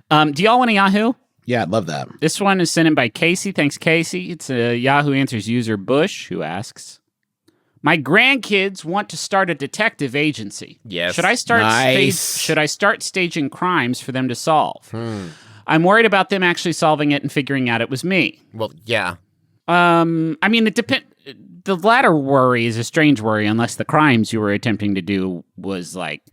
Do y'all want a Yahoo? Yeah, I'd love that. This one is sent in by Casey. Thanks, Casey. It's a Yahoo Answers user Bush who asks, my grandkids want to start a detective agency. Yes. Should I start staging crimes for them to solve? I'm worried about them actually solving it and figuring out it was me. Well, yeah. I mean, it depends. The latter worry is a strange worry unless the crimes you were attempting to do was like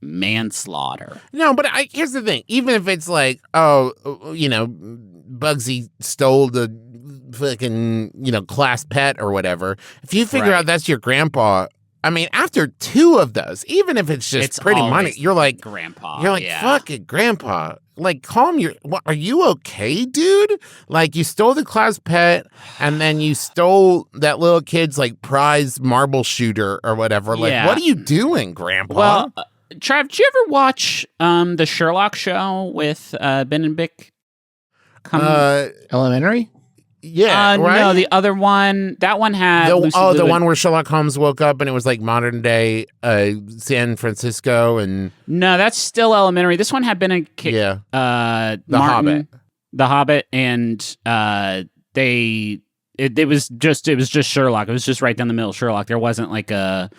manslaughter. No, but here's the thing. Even if it's like, Bugsy stole the fucking, class pet or whatever, if you figure out that's your grandpa, I mean, after 2 of those, even if it's just pretty money, you're like, grandpa. You're like, fuck it, grandpa. Like, are you okay, dude? Like, you stole the class pet and then you stole that little kid's like prize marble shooter or whatever. Like, what are you doing, grandpa? Well, Trav, did you ever watch the Sherlock show with Ben and Bick? Elementary? Yeah, right? No, the other one. That one had the one where Sherlock Holmes woke up and it was like modern day San Francisco and no, that's still elementary. This one had been a kid. Yeah, The Hobbit, and it was just Sherlock. It was just right down the middle of Sherlock. There wasn't like a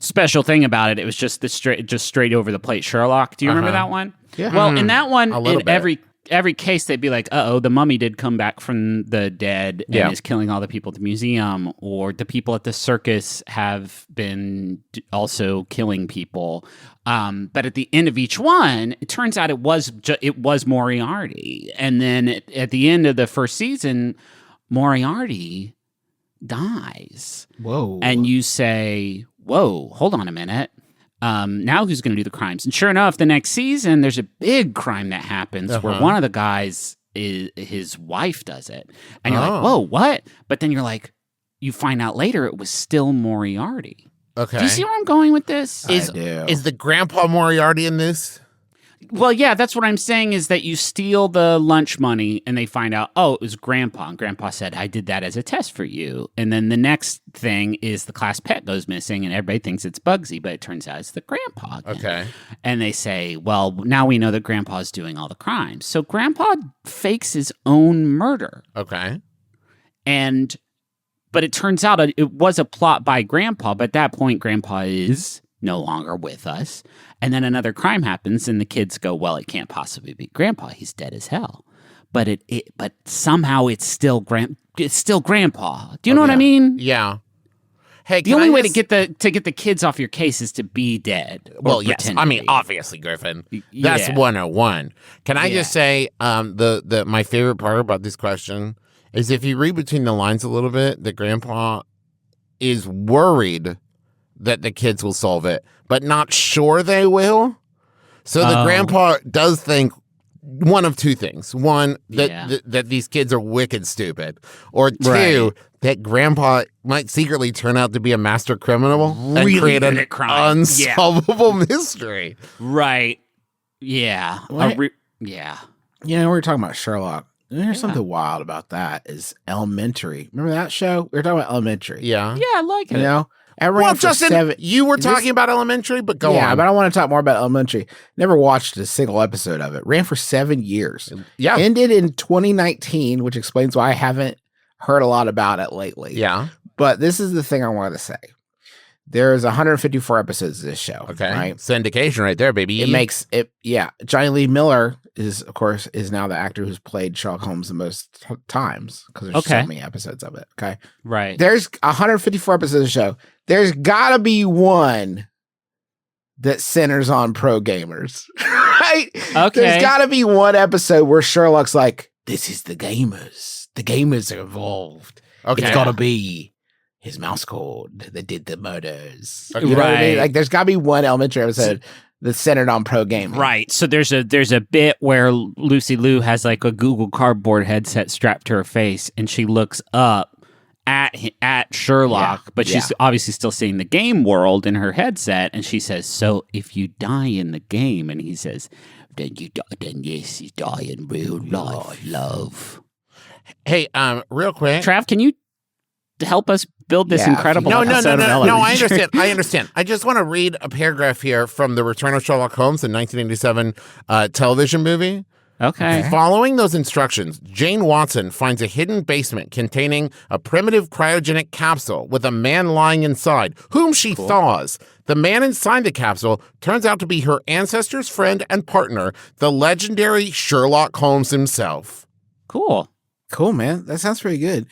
special thing about it. It was just straight over the plate Sherlock. Do you remember that one? Yeah. Well, in that one, in bit. every case, they'd be like, the mummy did come back from the dead and is killing all the people at the museum, or the people at the circus have been also killing people. But at the end of each one, it turns out it was Moriarty. And then at the end of the first season, Moriarty dies. Whoa. And you say, whoa, hold on a minute. Now who's going to do the crimes? And sure enough, the next season, there's a big crime that happens where one of the guys, his wife does it. And you're like, whoa, what? But then you're like, you find out later it was still Moriarty. Okay. Do you see where I'm going with this? Is the grandpa Moriarty in this? Well, yeah, that's what I'm saying is that you steal the lunch money and they find out, it was Grandpa. And Grandpa said, I did that as a test for you. And then the next thing is the class pet goes missing and everybody thinks it's Bugsy, but it turns out it's the Grandpa again. Okay. And they say, well, now we know that Grandpa's doing all the crimes. So Grandpa fakes his own murder. Okay. But it turns out it was a plot by Grandpa, but at that point, Grandpa is no longer with us. And then another crime happens and the kids go, well, it can't possibly be Grandpa. He's dead as hell. But but somehow it's still Grandpa. Do you know what I mean? Yeah. Hey, the only way to get the kids off your case is to be dead. Well, yes. I mean, obviously, Griffin. That's 101. Can I just say my favorite part about this question is if you read between the lines a little bit, that Grandpa is worried that the kids will solve it, but not sure they will. So the grandpa does think one of 2 things. One, that these kids are wicked stupid. Or 2, that grandpa might secretly turn out to be a master criminal and create an unsolvable mystery. Right. Yeah. Yeah. You know, we were talking about Sherlock. There's something wild about that is Elementary. Remember that show? We were talking about Elementary. Yeah. Yeah, I like it. You know? Justin, you were talking about Elementary, but go on. Yeah, but I want to talk more about Elementary. Never watched a single episode of it. Ran for 7 years. Yeah. Ended in 2019, which explains why I haven't heard a lot about it lately. Yeah. But this is the thing I wanted to say. There's 154 episodes of this show. Okay. Right? Syndication right there, baby. It makes it, Johnny Lee Miller is now the actor who's played Sherlock Holmes the most times because there's so many episodes of it. Okay. Right. There's 154 episodes of the show. There's gotta be one that centers on pro gamers. Right? Okay. There's gotta be one episode where Sherlock's like, this is the gamers. The gamers are involved. Okay. It's gotta be his mouse cord that did the murders. Okay. You know what I mean? Like, there's got to be one Elementary episode that's centered on pro gaming. Right. So there's a bit where Lucy Liu has like a Google Cardboard headset strapped to her face, and she looks up at Sherlock, but she's obviously still seeing the game world in her headset, and she says, "So if you die in the game," and he says, "Then yes, you die in real life, love." Hey, real quick, Trav, can you help us build this incredible episode of Ellen. No, I understand. I just want to read a paragraph here from The Return of Sherlock Holmes, the 1987 television movie. Okay. Following those instructions, Jane Watson finds a hidden basement containing a primitive cryogenic capsule with a man lying inside, whom she thaws. The man inside the capsule turns out to be her ancestor's friend and partner, the legendary Sherlock Holmes himself. Cool. Cool, man. That sounds pretty good.